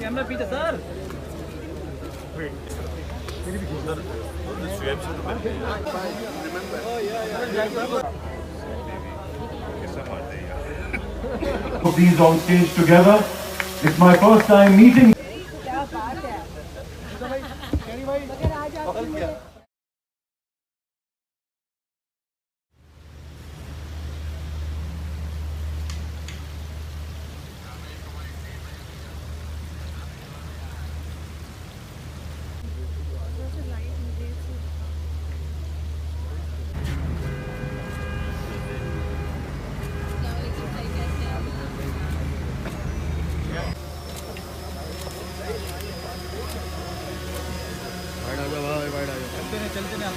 Camera पीछे sir. These on stage together. It's my first time meeting. क्या बात है। मगर आज आप चलते ना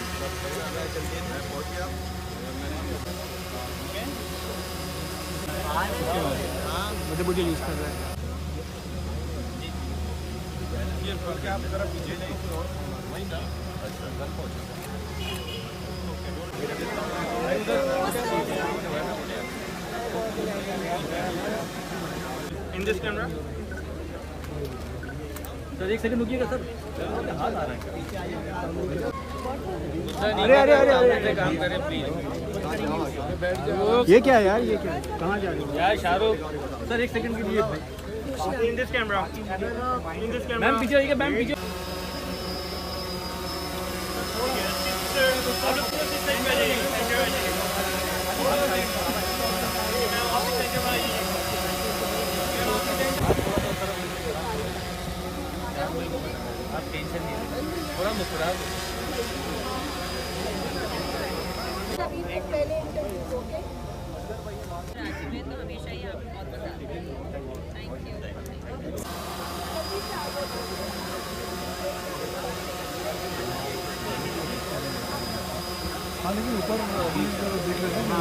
मुझे मुझे यूज कर रहा है ये क्या आप जरा पीछे नहीं वही ना अच्छा घर पहुंचे इन दिस कैमरा सर एक सेकंड रुकिएगा सर हाथ आ रहा है अरे काम करें प्लीज ये क्या है यार, ये क्या है, कहाँ जा रहे हो यार शाहरुख सर एक सेकंड के लिए इन दिस कैमरा मैम पीछे आइए मैम पीछे आप टेंशन नहीं थोड़ा मुस्कुरा पहले इंटरव्यू ओके तो हमेशा ही आप बहुत मजा आता है। Thank you. हाँ लेकिन ऊपर देख रहे हैं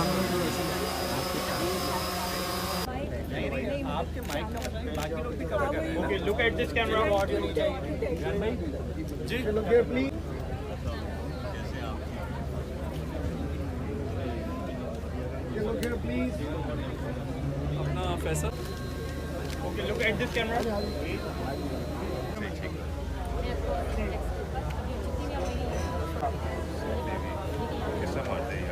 आपके माइक का मतलब बाकी लोग भी कवर कर रहे हैं। Okay look at this camera what you need जी लोग प्लीज प्लीज अपना फैसल okay look at this camera कैसा मारते हैं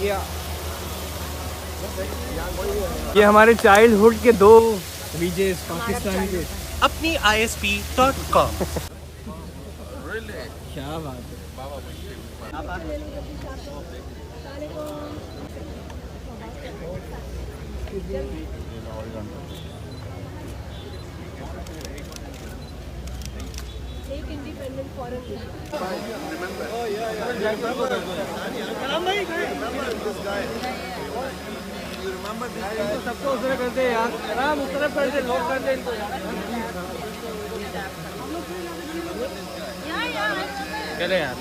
यार ये हमारे चाइल्डहुड के दो वीजेस पाकिस्तान के अपनी ISP.com क्या बात है एक इंडिपेंडेंट फॉरेन सबको उधर कर दे यार, आराम उस तरफ कर दे, लोग कर दे इनको चले यार।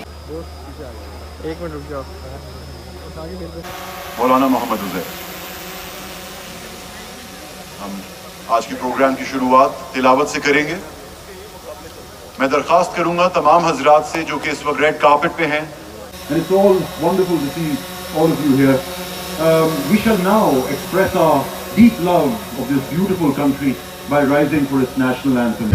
एक मिनट रुक जाओ। मौलाना मोहम्मद उज़ैर। हम आज के प्रोग्राम की शुरुआत तिलावत से करेंगे। मैं दरख्वास्त करूंगा तमाम हजरात से जो कि इस वक्त रेड कार्पेट पे हैं। And it's all wonderful to see all of you here. We shall now express our deep love of this beautiful country by rising for its national anthem.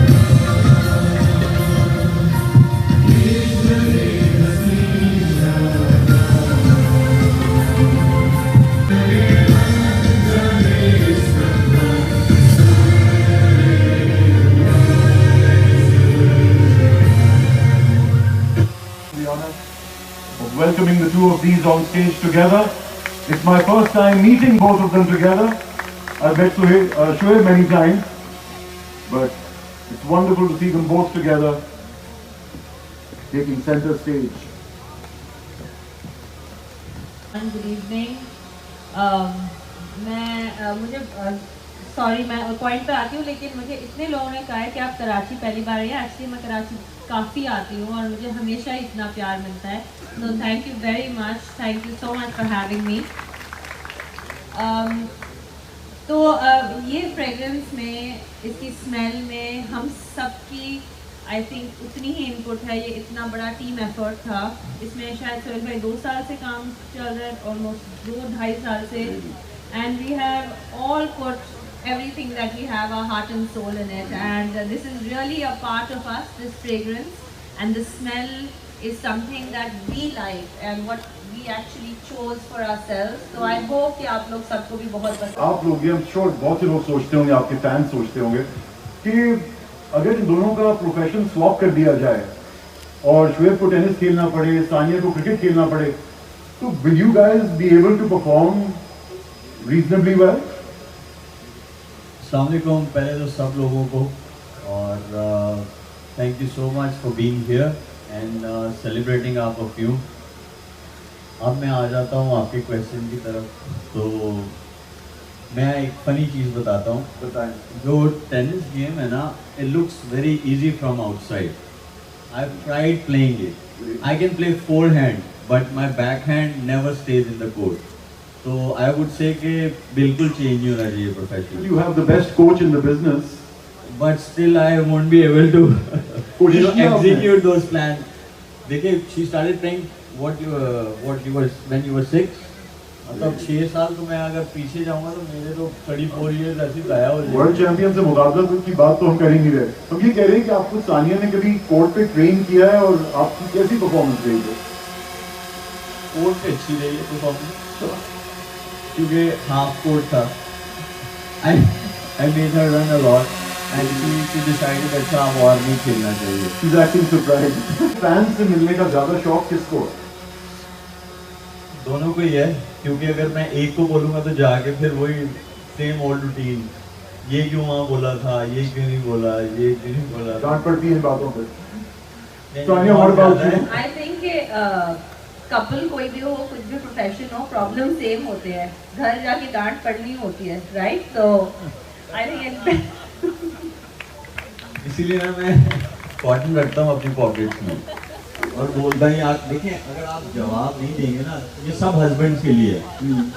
welcoming the two of these on stage together. It's my first time meeting both of them together. I've met Shoaib many times, but it's wonderful to see them both together, taking center stage. Good evening. मैं point पे आती हूँ, लेकिन मुझे इतने लोगों ने कहा है कि आप कराची पहली बार आए। एक्चुअली मैं कराची काफ़ी आती हूँ और मुझे हमेशा ही इतना प्यार मिलता है। तो thank you very much, thank you so much for having me. तो ये फ्रेगरेंस में, इसकी स्मेल में हम सबकी आई थिंक उतनी ही इनपुट है। ये इतना बड़ा टीम एफर्ट था। इसमें शायद सोहेल भाई 2 साल से काम चल रहा है, ऑलमोस्ट 2-2.5 साल से, and we have all put everything that we have, our heart and soul in it, and this is really a part of us, this fragrance, and the smell is something that we like and what we actually chose for ourselves. So I hope कि आप लोग सबको भी बहुत पसंद। आप लोग ये श्योर बहुत से लोग सोचते होंगे, आपके फैंस सोचते होंगे कि अगर इन दोनों का प्रोफेशन स्वैप कर दिया जाए और शोएब को टेनिस खेलना पड़े, सानिया को क्रिकेट खेलना पड़े, तो will you guys be able to perform reasonably well? अस्सलाम वालेकुम पहले तो सब लोगों को, और thank you so much for being here and celebrating our perfume. अब मैं आ जाता हूँ आपके क्वेश्चन की तरफ। तो मैं एक फ़नी चीज़ बताता हूँ। बताएं। जो टेनिस गेम है ना, it looks very easy from outside. I have tried playing it. I can play forehand but my back hand never stage in the court. तो आई वुड से कि बिल्कुल चेंज नहीं होना चाहिए profession. You have the best coach in the business, but still I won't be able to execute those plans. देखिए, she started playing what you were when you were 6. मतलब 6 साल तो मैं अगर पीछे जाऊंगा तो मेरे तो 34 years ऐसे गाया हो जाएगा। वर्ल्ड चैंपियन से मुकाबला की बात तो हम कर ही नहीं रहे। हम ये कह रहे हैं कि आपको सानिया ने कभी कोर्ट पे ट्रेन किया है और आपकी कैसी परफॉर्मेंस रही है? कोर्ट पे अच्छी रही है परफॉर्मेंस, क्योंकि हाफ कोर्ट था। I made her run a lot and she decided that अब और नहीं खेलना चाहिए। She's acting surprised. फैंस से मिलने का ज़्यादा शौक किसको? दोनों को ही है, क्योंकि अगर मैं एक को बोलूँगा तो जाके फिर वही सेम ओल्ड रूटीन, ये क्यों वहाँ बोला था, ये क्यों नहीं बोला, ये क्यों नहीं बोला। डांट पड़ती है बातों पे। Sania what about you? I think couple कोई भी हो, कुछ भी प्रोफेशन हो, प्रॉब्लम सेम होते हैं। घर जाके डांट पड़नी होती है, राइट? तो आई थिंक इसीलिए ना मैं कॉटन रखता हूँ अपनी पॉकेट्स में और बोलता ही आप देखें, अगर आप जवाब नहीं देंगे ना, ये सब हस्बैंड्स के लिए है,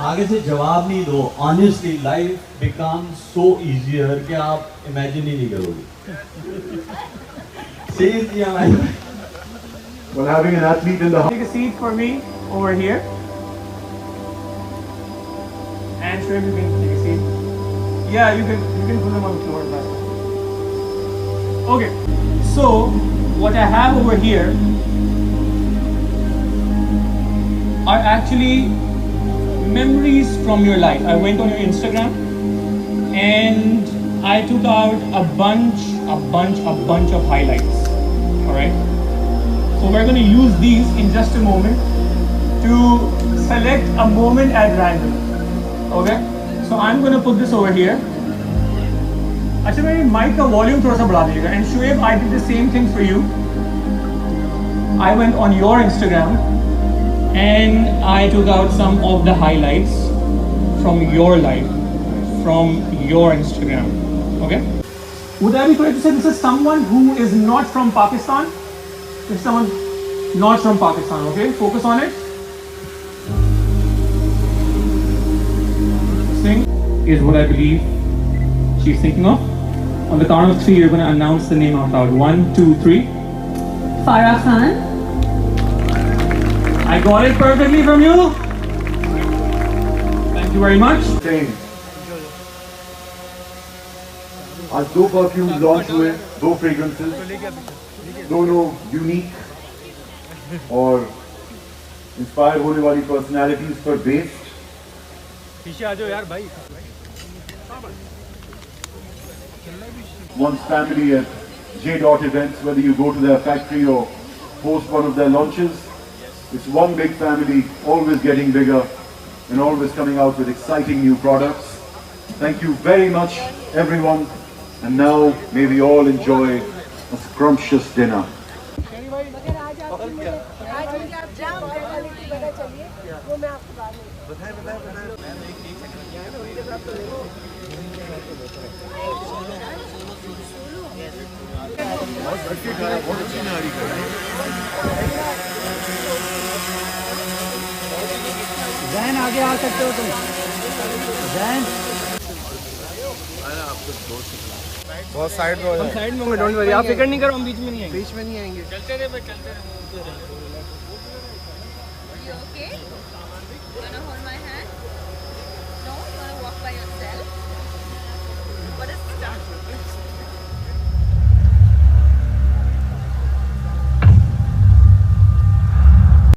आगे से जवाब नहीं दो। Honestly life become so easier कि आप इमेजिन ही नहीं करोगे। Seriously Well, having an athlete in the house. Take a seat for me over here. And Shoaib, you can take a seat. Yeah, you can put them on the floor. Okay. So what I have over here are actually memories from your life. I went on your Instagram and I took out a bunch of highlights. All right. So we're going to use these in just a moment to select a moment at random. Okay? So I'm going to put this over here. अच्छा, मेरे mic का volume थोड़ा सा बढ़ा दीजिएगा. And Shoaib, I did the same thing for you. I went on your Instagram and I took out some of the highlights from your life, from your Instagram. Okay? Would I be correct to say this is someone who is not from Pakistan? If someone not from Pakistan, okay? Focus on it. Sing is what I believe she's thinking of. On the count of 3, you're going to announce the name out loud. 1, 2, 3. Farah Khan. I got it perfectly from you. Thank you very much. Same. आज 2 perfumes launch हुए, 2 fragrances, दोनों unique और inspire होने वाली personalities पर based. पीछे आ जाओ यार भाई। One's family at J. Dot events, whether you go to their factory or host one of their launches, It's one big family, always getting bigger and always coming out with exciting new products. Thank you very much, everyone. And now, may we all enjoy a scrumptious dinner. मगर आज मुझे आप जाम वाली की पता चलिए वो मैं आपको बाद में जैन आगे आ सकते हो तुम जैन बहुत साइड में हो जाए। साइड में डोंट वरी आप फिक्र नहीं करो हम बीच में नहीं आएंगे बीच में नहीं आएंगे। चलते रहे मैं चलते रहे You okay? Wanna hold my hand?